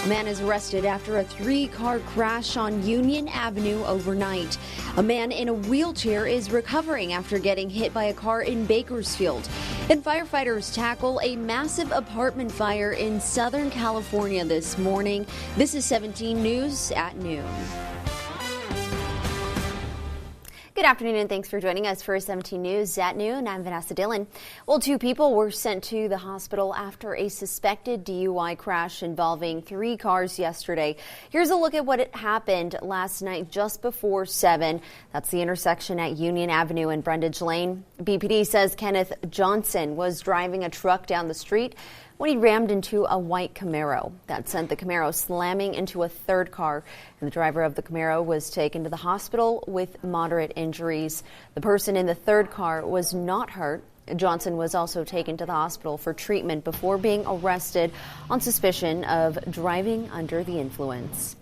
A man is arrested after a three-car crash on Union Avenue overnight. A man in a wheelchair is recovering after getting hit by a car in Bakersfield. And firefighters tackle a massive apartment fire in Southern California this morning. This is 17 News at noon. Good afternoon and thanks for joining us for 17 News at noon. I'm Vanessa Dillon. Well, two people were sent to the hospital after a suspected DUI crash involving three cars yesterday. Here's a look at what happened last night just before 7. That's the intersection at Union Avenue and Brundage Lane. BPD says Kenneth Johnson was driving a truck down the street when he rammed into a white Camaro. That sent the Camaro slamming into a third car, and the driver of the Camaro was taken to the hospital with moderate injuries. The person in the third car was not hurt. Johnson was also taken to the hospital for treatment before being arrested on suspicion of driving under the influence.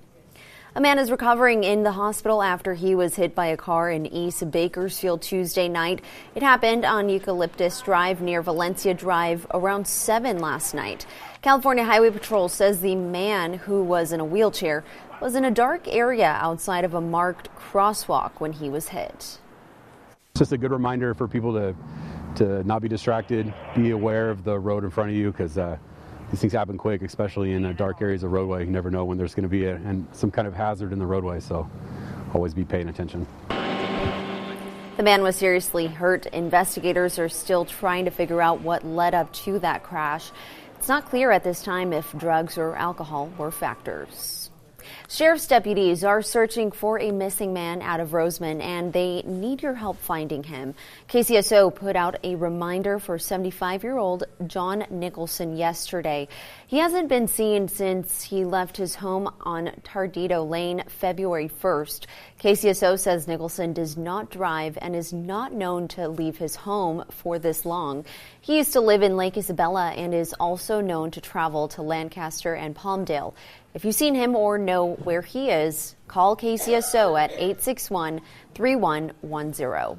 A man is recovering in the hospital after he was hit by a car in East Bakersfield Tuesday night. It happened on Eucalyptus Drive near Valencia Drive around 7 last night. California Highway Patrol says the man, who was in a wheelchair, was in a dark area outside of a marked crosswalk when he was hit. It's just a good reminder for people to not be distracted, be aware of the road in front of you, because these things happen quick, especially in dark areas of roadway. You never know when there's going to be some kind of hazard in the roadway, so always be paying attention. The man was seriously hurt. Investigators are still trying to figure out what led up to that crash. It's not clear at this time if drugs or alcohol were factors. Sheriff's deputies are searching for a missing man out of Roseman, and they need your help finding him. KCSO put out a reminder for 75-year-old John Nicholson yesterday. He hasn't been seen since he left his home on Tardito Lane February 1st. KCSO says Nicholson does not drive and is not known to leave his home for this long. He used to live in Lake Isabella and is also known to travel to Lancaster and Palmdale. If you've seen him or know where he is, call KCSO at 861-3110.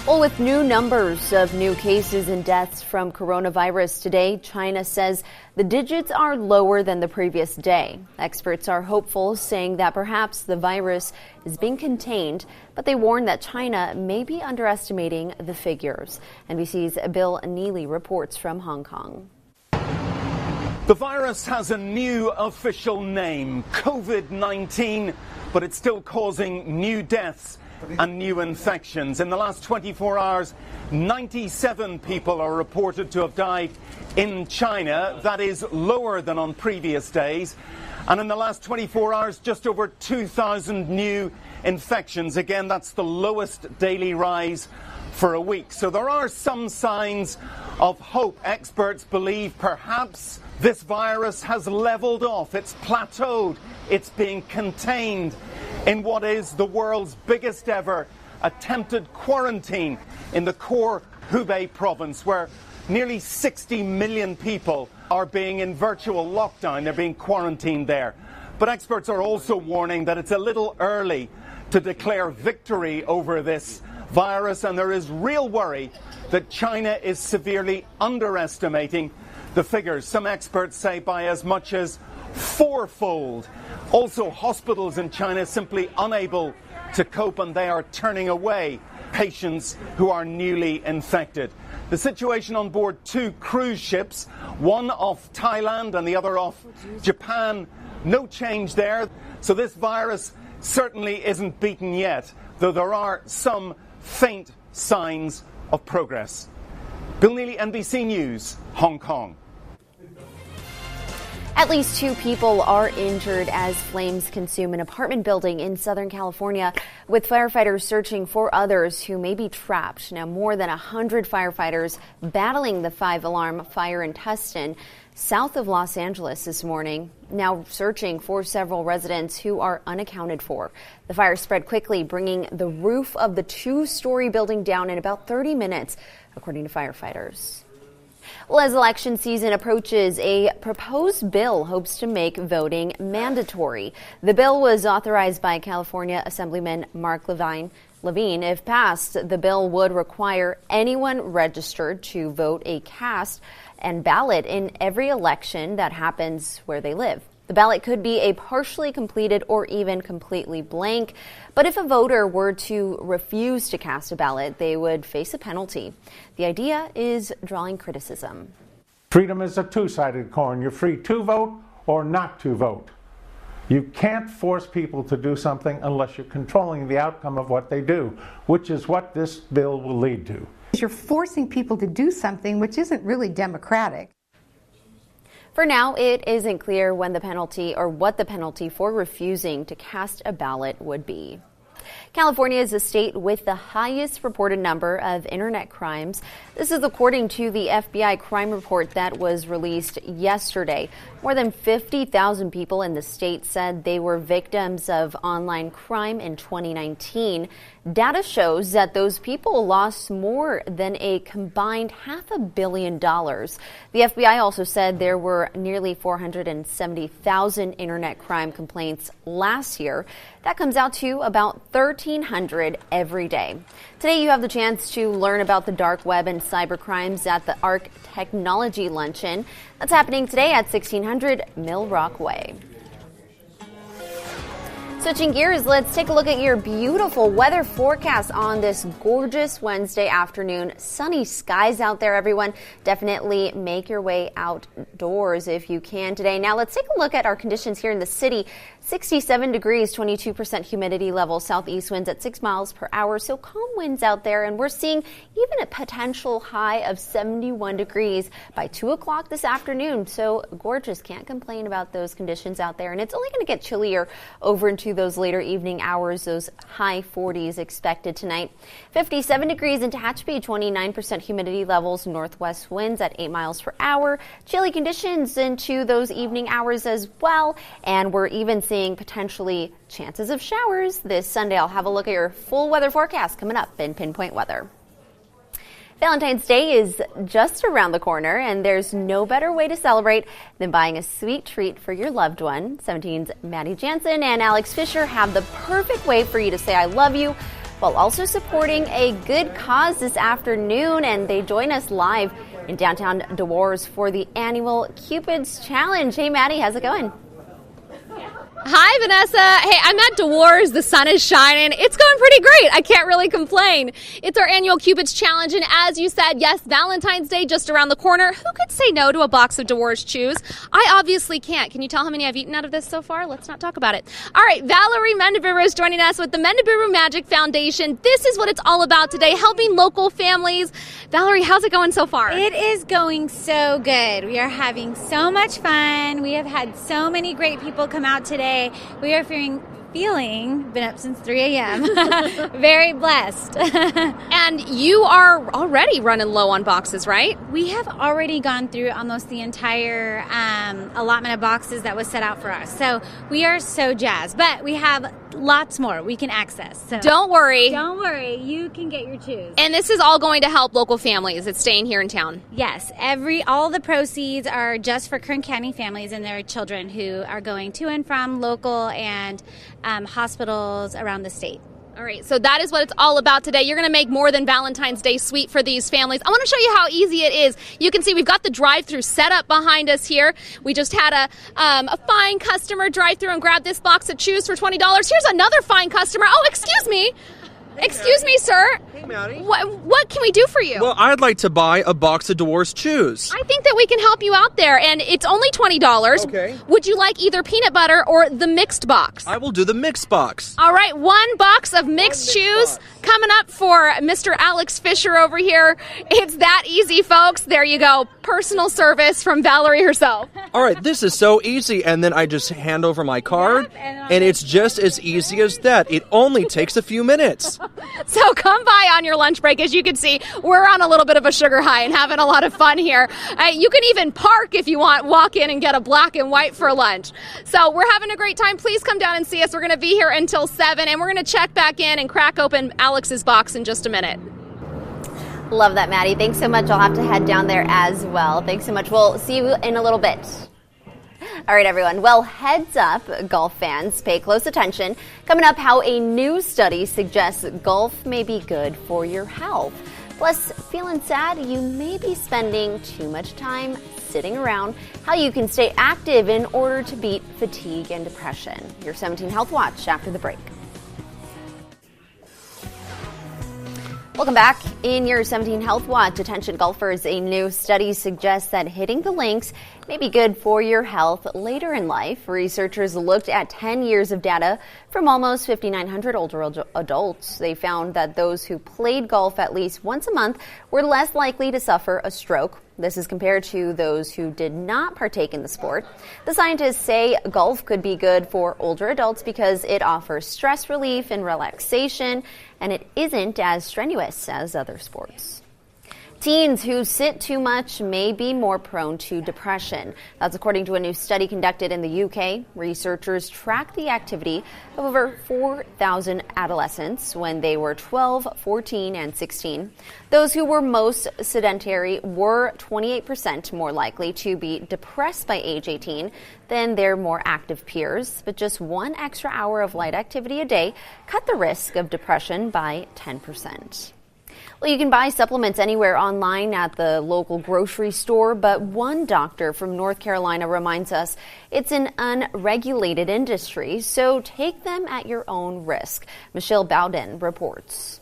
Well, with new numbers of new cases and deaths from coronavirus today, China says the digits are lower than the previous day. Experts are hopeful, saying that perhaps the virus is being contained, but they warn that China may be underestimating the figures. NBC's Bill Neely reports from Hong Kong. The virus has a new official name, COVID-19, but it's still causing new deaths and new infections. In the last 24 hours, 97 people are reported to have died in China. That is lower than on previous days. And in the last 24 hours, just over 2,000 new infections. Again, that's the lowest daily rise for a week. So there are some signs of hope. Experts believe perhaps this virus has leveled off. It's plateaued. It's being contained in what is the world's biggest ever attempted quarantine in the core Hubei province, where nearly 60 million people are being in virtual lockdown. They're being quarantined there. But experts are also warning that it's a little early to declare victory over this virus, and there is real worry that China is severely underestimating the figures. Some experts say by as much as fourfold. Also, hospitals in China simply unable to cope, and they are turning away patients who are newly infected. The situation on board two cruise ships, one off Thailand and the other off Japan, no change there. So this virus certainly isn't beaten yet, though there are some faint signs of progress. Bill Neely, NBC News, Hong Kong. At least 2 people are injured as flames consume an apartment building in Southern California, with firefighters searching for others who may be trapped. Now, more than 100 firefighters battling the 5-alarm fire in Tustin, south of Los Angeles this morning, now searching for several residents who are unaccounted for. The fire spread quickly, bringing the roof of the 2-story building down in about 30 minutes, according to firefighters. Well, as election season approaches, a proposed bill hopes to make voting mandatory. The bill was authorized by California Assemblyman Mark Levine. Levine. If passed, the bill would require anyone registered to vote a cast and ballot in every election that happens where they live. The ballot could be a partially completed or even completely blank, but if a voter were to refuse to cast a ballot, they would face a penalty. The idea is drawing criticism. Freedom is a two-sided coin. You're free to vote or not to vote. You can't force people to do something unless you're controlling the outcome of what they do, which is what this bill will lead to. You're forcing people to do something which isn't really democratic. For now, it isn't clear when the penalty or what the penalty for refusing to cast a ballot would be. California is the state with the highest reported number of internet crimes. This is according to the FBI crime report that was released yesterday. More than 50,000 people in the state said they were victims of online crime in 2019. Data shows that those people lost more than a combined $500 million. The FBI also said there were nearly 470,000 internet crime complaints last year. That comes out to about 1,300 every day. Today you have the chance to learn about the dark web and cyber crimes at the ARC Technology Luncheon. That's happening today at 1600 Mill Rock Way. Switching gears, let's take a look at your beautiful weather forecast on this gorgeous Wednesday afternoon. Sunny skies out there, everyone. Definitely make your way outdoors if you can today. Now let's take a look at our conditions here in the city. 67 degrees, 22% humidity level, southeast winds at 6 miles per hour. So calm winds out there, and we're seeing even a potential high of 71 degrees by 2 o'clock this afternoon. So gorgeous. Can't complain about those conditions out there. And it's only going to get chillier over into those later evening hours, those high 40s expected tonight. 57 degrees in Tehachapi, 29% humidity levels, northwest winds at 8 miles per hour. Chilly conditions into those evening hours as well. And we're even seeing potentially chances of showers this Sunday. I'll have a look at your full weather forecast coming up in Pinpoint Weather. Valentine's Day is just around the corner, and there's no better way to celebrate than buying a sweet treat for your loved one. 17's Maddie Jansen and Alex Fisher have the perfect way for you to say I love you while also supporting a good cause this afternoon, and they join us live in downtown DeWars for the annual Cupid's Challenge. Hey, Maddie, how's it going? Hi, Vanessa. Hey, I'm at DeWars. The sun is shining. It's going pretty great. I can't really complain. It's our annual Cupid's Challenge, and as you said, yes, Valentine's Day just around the corner. Who could say no to a box of DeWars Chews? I obviously can't. Can you tell how many I've eaten out of this so far? Let's not talk about it. All right, Valerie Mendeburu is joining us with the Mendeburu Magic Foundation. This is what it's all about today, helping local families. Valerie, how's it going so far? It is going so good. We are having so much fun. We have had so many great people come out today. We are feeling, been up since 3 a.m., very blessed. And you are already running low on boxes, right? We have already gone through almost the entire allotment of boxes that was set out for us. So we are so jazzed, but we have lots more we can access. So Don't worry, you can get your Chews. And this is all going to help local families. It's staying here in town. Yes, all the proceeds are just for Kern County families and their children who are going to and from local and hospitals around the state. All right, so that is what it's all about today. You're going to make more than Valentine's Day sweet for these families. I want to show you how easy it is. You can see we've got the drive-through set up behind us here. We just had a fine customer drive through and grab this box of Chews for $20. Here's another fine customer. Oh, excuse me. Excuse me, sir. Hey, Maddie. What can we do for you? Well, I'd like to buy a box of DeWars Chews. I think that we can help you out there, and it's only $20. Okay. Would you like either peanut butter or the mixed box? I will do the mixed box. All right, one box of mixed Chews coming up for Mr. Alex Fisher over here. It's that easy, folks. There you go. Personal service from Valerie herself. All right, this is so easy, and then I just hand over my card, and it's just as easy as that. It only takes a few minutes. So come by on your lunch break. As you can see, we're on a little bit of a sugar high and having a lot of fun here. You can even park if you want, walk in and get a black and white for lunch. So we're having a great time. Please come down and see us. We're going to be here until 7, and we're going to check back in and crack open Alex's box in just a minute. Love that, Maddie. Thanks so much. I'll have to head down there as well. Thanks so much. We'll see you in a little bit. All right, everyone. Well, heads up, golf fans. Pay close attention. Coming up, how a new study suggests golf may be good for your health. Plus, feeling sad, you may be spending too much time sitting around. How you can stay active in order to beat fatigue and depression. Your 17 Health Watch after the break. Welcome back. In your 17 Health Watch, attention golfers, a new study suggests that hitting the links may be good for your health later in life. Researchers looked at 10 years of data from almost 5,900 older adults. They found that those who played golf at least once a month were less likely to suffer a stroke. This is compared to those who did not partake in the sport. The scientists say golf could be good for older adults because it offers stress relief and relaxation, and it isn't as strenuous as other sports. Teens who sit too much may be more prone to depression. That's according to a new study conducted in the UK. Researchers tracked the activity of over 4,000 adolescents when they were 12, 14, and 16. Those who were most sedentary were 28% more likely to be depressed by age 18 than their more active peers. But just 1 extra hour of light activity a day cut the risk of depression by 10%. Well, you can buy supplements anywhere online at the local grocery store, but one doctor from North Carolina reminds us it's an unregulated industry, so take them at your own risk. Michelle Bowden reports.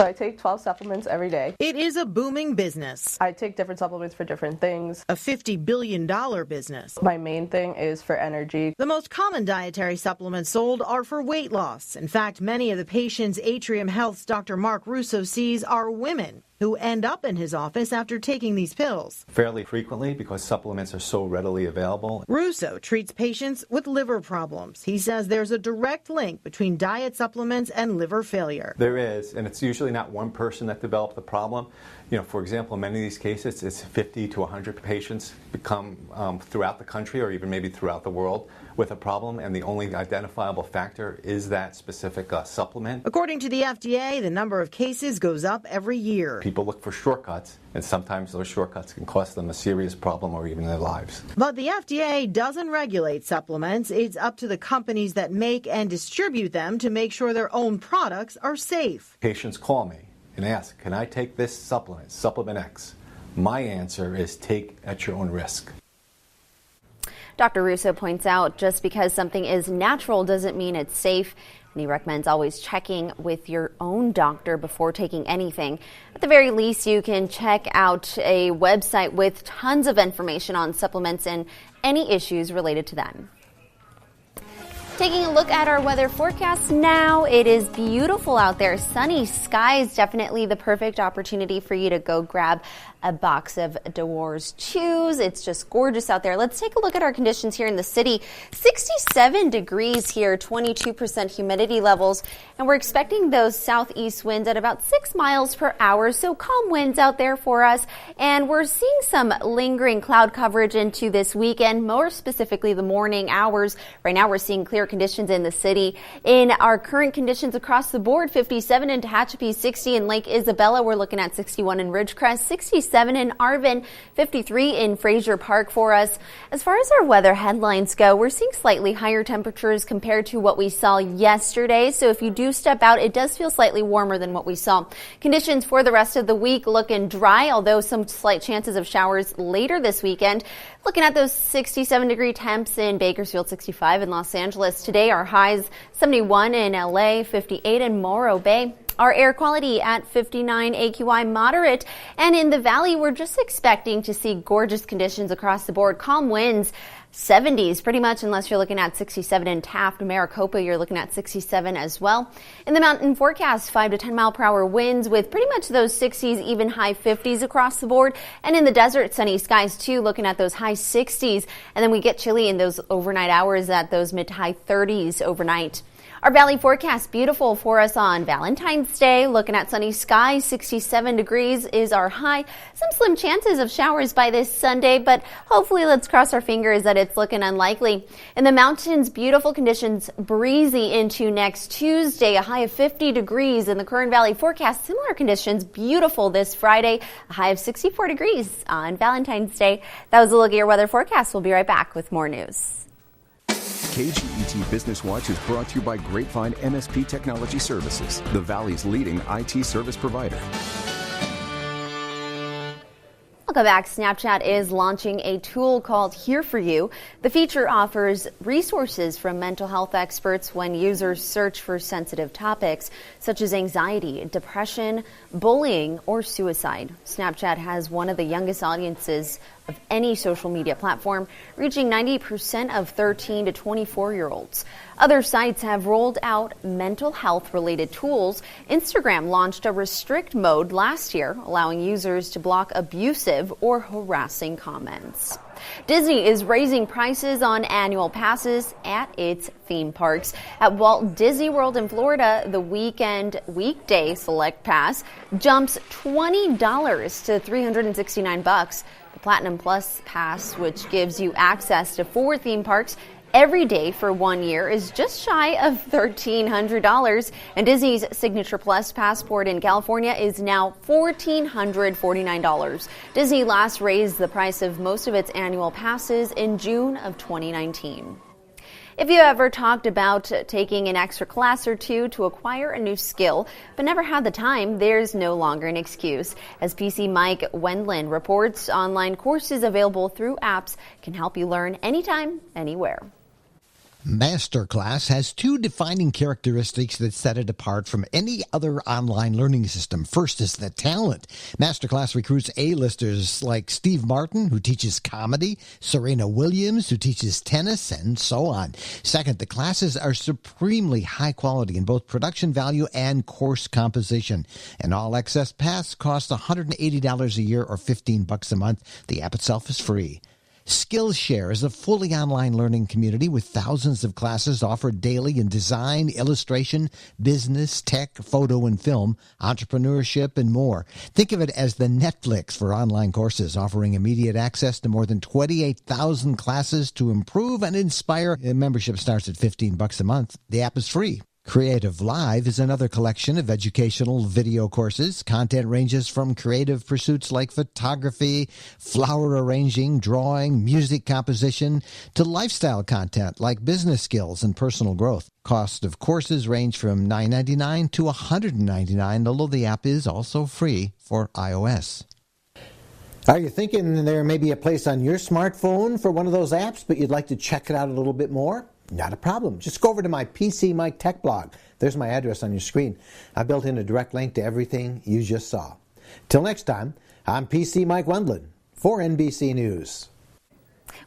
I take 12 supplements every day. It is a booming business. I take different supplements for different things. A $50 billion business. My main thing is for energy. The most common dietary supplements sold are for weight loss. In fact, many of the patients Atrium Health's Dr. Mark Russo sees are women who end up in his office after taking these pills. Fairly frequently because supplements are so readily available. Russo treats patients with liver problems. He says there's a direct link between diet supplements and liver failure. There is, and it's usually not one person that developed the problem. You know, for example, in many of these cases, it's 50 to 100 patients become throughout the country or even maybe throughout the world with a problem, and the only identifiable factor is that specific supplement. According to the FDA, the number of cases goes up every year. People look for shortcuts, and sometimes those shortcuts can cost them a serious problem or even their lives. But the FDA doesn't regulate supplements. It's up to the companies that make and distribute them to make sure their own products are safe. Patients call me and ask, can I take this supplement, Supplement X? My answer is take at your own risk. Dr. Russo points out just because something is natural doesn't mean it's safe, and he recommends always checking with your own doctor before taking anything. At the very least, you can check out a website with tons of information on supplements and any issues related to them. Taking a look at our weather forecast now, it is beautiful out there. Sunny skies, definitely the perfect opportunity for you to go grab a box of Dewar's Chews. It's just gorgeous out there. Let's take a look at our conditions here in the city. 67 degrees here, 22% humidity levels, and we're expecting those southeast winds at about 6 miles per hour, so calm winds out there for us. And we're seeing some lingering cloud coverage into this weekend, more specifically the morning hours. Right now we're seeing clear conditions in the city. In our current conditions across the board, 57 in Tehachapi, 60 in Lake Isabella. We're looking at 61 in Ridgecrest, 67 in Arvin, 53 in Fraser Park for us. As far as our weather headlines go, we're seeing slightly higher temperatures compared to what we saw yesterday. So if you do step out, it does feel slightly warmer than what we saw. Conditions for the rest of the week looking dry, although some slight chances of showers later this weekend. Looking at those 67-degree temps in Bakersfield, 65 in Los Angeles. Today, our highs 71 in LA, 58 in Morro Bay. Our air quality at 59 AQI moderate, and in the valley we're just expecting to see gorgeous conditions across the board. Calm winds, 70s pretty much, unless you're looking at 67 in Taft. Maricopa, you're looking at 67 as well. In the mountain forecast, 5 to 10 mile per hour winds with pretty much those 60s, even high 50s across the board. And in the desert, sunny skies too, looking at those high 60s. And then we get chilly in those overnight hours at those mid to high 30s overnight. Our valley forecast beautiful for us on Valentine's Day. Looking at sunny skies, 67 degrees is our high. Some slim chances of showers by this Sunday, but hopefully let's cross our fingers that it's looking unlikely. In the mountains, beautiful conditions, breezy into next Tuesday, a high of 50 degrees in the Kern Valley forecast. Similar conditions, beautiful this Friday, a high of 64 degrees on Valentine's Day. That was a look at your weather forecast. We'll be right back with more news. KGET Business Watch is brought to you by Grapevine MSP Technology Services, the Valley's leading IT service provider. Welcome back. Snapchat is launching a tool called Here For You. The feature offers resources from mental health experts when users search for sensitive topics such as anxiety, depression, bullying, or suicide. Snapchat has one of the youngest audiences of any social media platform, reaching 90% of 13 to 24-year-olds. Other sites have rolled out mental health-related tools. Instagram launched a restrict mode last year, allowing users to block abusive or harassing comments. Disney is raising prices on annual passes at its theme parks. At Walt Disney World in Florida, the weekday select pass jumps $20 to $369. The Platinum Plus pass, which gives you access to 4 theme parks every day for 1 year, is just shy of $1,300. And Disney's Signature Plus passport in California is now $1,449. Disney last raised the price of most of its annual passes in June of 2019. If you ever talked about taking an extra class or two to acquire a new skill but never had the time, there's no longer an excuse. As PC Mike Wendland reports, online courses available through apps can help you learn anytime, anywhere. Masterclass has 2 defining characteristics that set it apart from any other online learning system. First is the talent. Masterclass recruits A-listers like Steve Martin, who teaches comedy, Serena Williams, who teaches tennis, and so on. Second, the classes are supremely high quality in both production value and course composition. An all-access pass costs $180 a year or $15 a month. The app itself is free. Skillshare is a fully online learning community with thousands of classes offered daily in design, illustration, business, tech, photo and film, entrepreneurship, and more. Think of it as the Netflix for online courses, offering immediate access to more than 28,000 classes to improve and inspire. Membership starts at $15 a month. The app is free. Creative Live is another collection of educational video courses. Content ranges from creative pursuits like photography, flower arranging, drawing, music composition, to lifestyle content like business skills and personal growth. Cost of courses range from $9.99 to $199, although the app is also free for iOS. Are you thinking there may be a place on your smartphone for one of those apps, but you'd like to check it out a little bit more? Not a problem. Just go over to my PC Mike Tech blog. There's my address on your screen. I built in a direct link to everything you just saw. Till next time, I'm PC Mike Wendland for NBC News.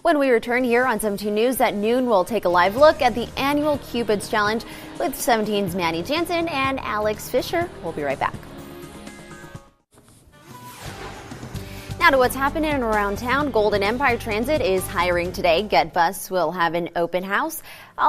When we return here on 17 News at noon, we'll take a live look at the annual Cupid's Challenge with 17's Manny Jansen and Alex Fisher. We'll be right back. Now to what's happening around town. Golden Empire Transit is hiring today. Get Bus will have an open house.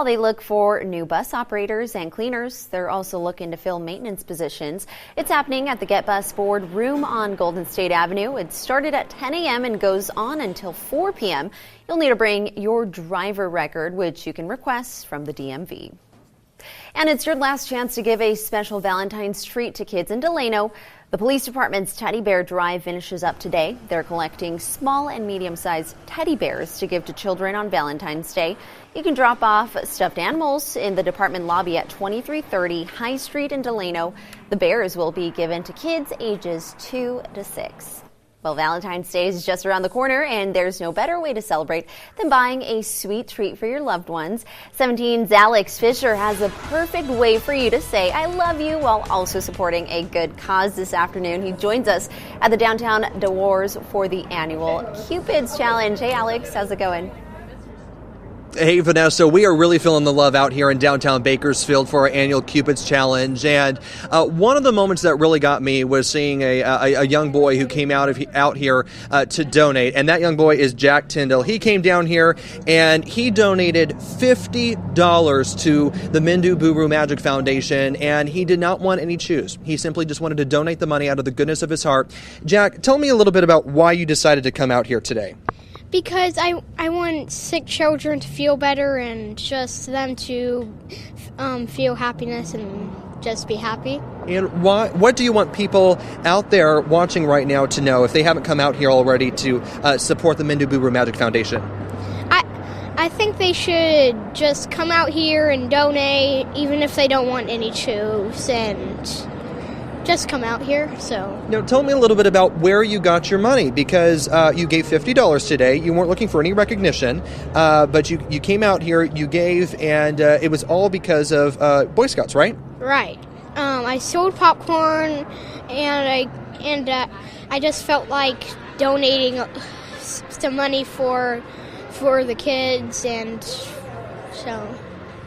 They look for new bus operators and cleaners. They're also looking to fill maintenance positions. It's happening at the Get Bus Board Room on Golden State Avenue. It started at 10 a.m. and goes on until 4 p.m. You'll need to bring your driver record, which you can request from the DMV. And it's your last chance to give a special Valentine's treat to kids in Delano. The police department's Teddy Bear Drive finishes up today. They're collecting small and medium-sized teddy bears to give to children on Valentine's Day. You can drop off stuffed animals in the department lobby at 2330 High Street in Delano. The bears will be given to kids ages 2 to 6. Well, Valentine's Day is just around the corner, and there's no better way to celebrate than buying a sweet treat for your loved ones. 17's Alex Fisher has a perfect way for you to say I love you while also supporting a good cause this afternoon. He joins us at the downtown Dewars for the annual Cupid's Challenge. Hey, Alex, how's it going? Hey, Vanessa, we are really feeling the love out here in downtown Bakersfield for our annual Cupid's Challenge. And one of the moments that really got me was seeing a young boy who came out here to donate. And that young boy is Jack Tyndall. He came down here and he donated $50 to the Mindu Buru Magic Foundation. And he did not want any chews. He simply just wanted to donate the money out of the goodness of his heart. Jack, tell me a little bit about why you decided to come out here today. Because I want sick children to feel better and just them to feel happiness and just be happy. And what do you want people out there watching right now to know if they haven't come out here already to support the Mindu Buru Magic Foundation? I think they should just come out here and donate even if they don't want any chews and just come out here. So now tell me a little bit about where you got your money, because you gave $50 today. You weren't looking for any recognition, but you came out here, you gave, and it was all because of Boy Scouts, right? Right. I sold popcorn, and I just felt like donating some money for the kids, and so.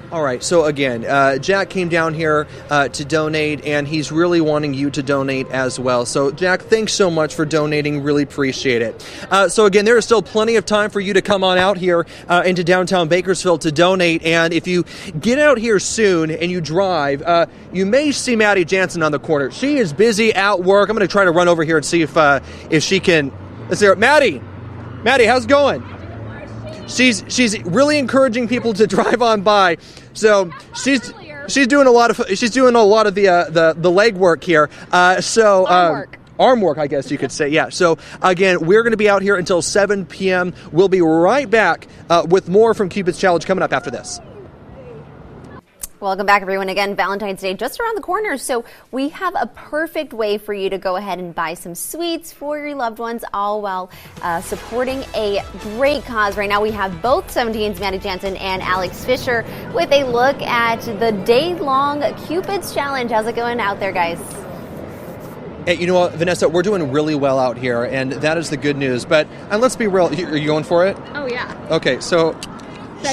All right, so again, Jack came down here to donate, and he's really wanting you to donate as well. So, Jack, thanks so much for donating. Really appreciate it. So, again, there is still plenty of time for you to come on out here into downtown Bakersfield to donate. And if you get out here soon and you drive, you may see Maddie Jansen on the corner. She is busy at work. I'm going to try to run over here and see if she can. Let's hear it. Maddie, how's it going? She's really encouraging people to drive on by. So she's doing a lot of the legwork here. Arm work, I guess you could say. Yeah. So again, we're going to be out here until 7 p.m. We'll be right back with more from Cupid's Challenge coming up after this. Welcome back, everyone. Again, Valentine's Day just around the corner, so we have a perfect way for you to go ahead and buy some sweets for your loved ones, all while supporting a great cause. Right now, we have both 17's Maddie Jansen and Alex Fisher with a look at the day-long Cupid's Challenge. How's it going out there, guys? Hey, you know what, Vanessa, we're doing really well out here, and that is the good news. But let's be real. Are you going for it? Oh, yeah. Okay, so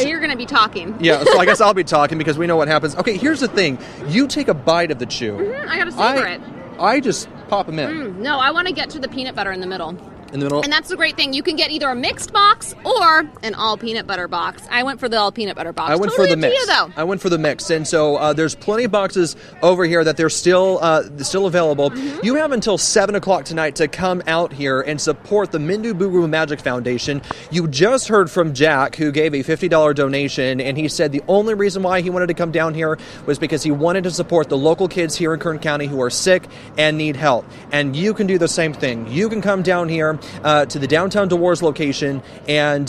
you're going to be talking. Yeah, so I guess I'll be talking because we know what happens. Okay, here's the thing. You take a bite of the chew. Mm-hmm, I got to savor it. I just pop them in. No, I want to get to the peanut butter in the middle. In the middle? And that's the great thing. You can get either a mixed box or an all peanut butter box. I went for the all peanut butter box. I went totally for the mix. You, though. I went for the mix. And so there's plenty of boxes over here that they're still available. Mm-hmm. You have until 7 o'clock tonight to come out here and support the Mindu Buru Magic Foundation. You just heard from Jack, who gave a $50 donation, and he said the only reason why he wanted to come down here was because he wanted to support the local kids here in Kern County who are sick and need help. And you can do the same thing. You can come down here to the downtown DeWars location and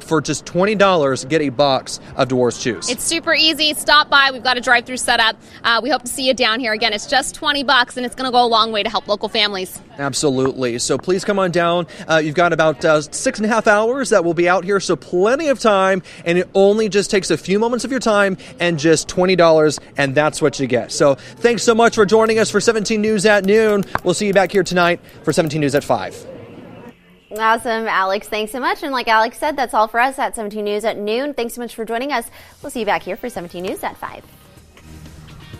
for just $20 get a box of DeWars chews. It's super easy. Stop by. We've got a drive-through set up. We hope to see you down here. Again, it's just $20 and it's going to go a long way to help local families. Absolutely. So please come on down. You've got about 6.5 hours that we'll be out here, so plenty of time, and it only just takes a few moments of your time and just $20, and that's what you get. So thanks so much for joining us for 17 News at noon. We'll see you back here tonight for 17 News at 5. Awesome, Alex. Thanks so much. And like Alex said, that's all for us at 17 News at noon. Thanks so much for joining us. We'll see you back here for 17 News at 5.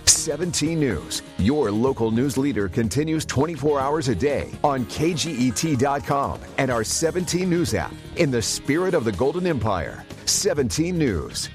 17 News, your local news leader, continues 24 hours a day on KGET.com and our 17 News app. In the spirit of the Golden Empire, 17 News.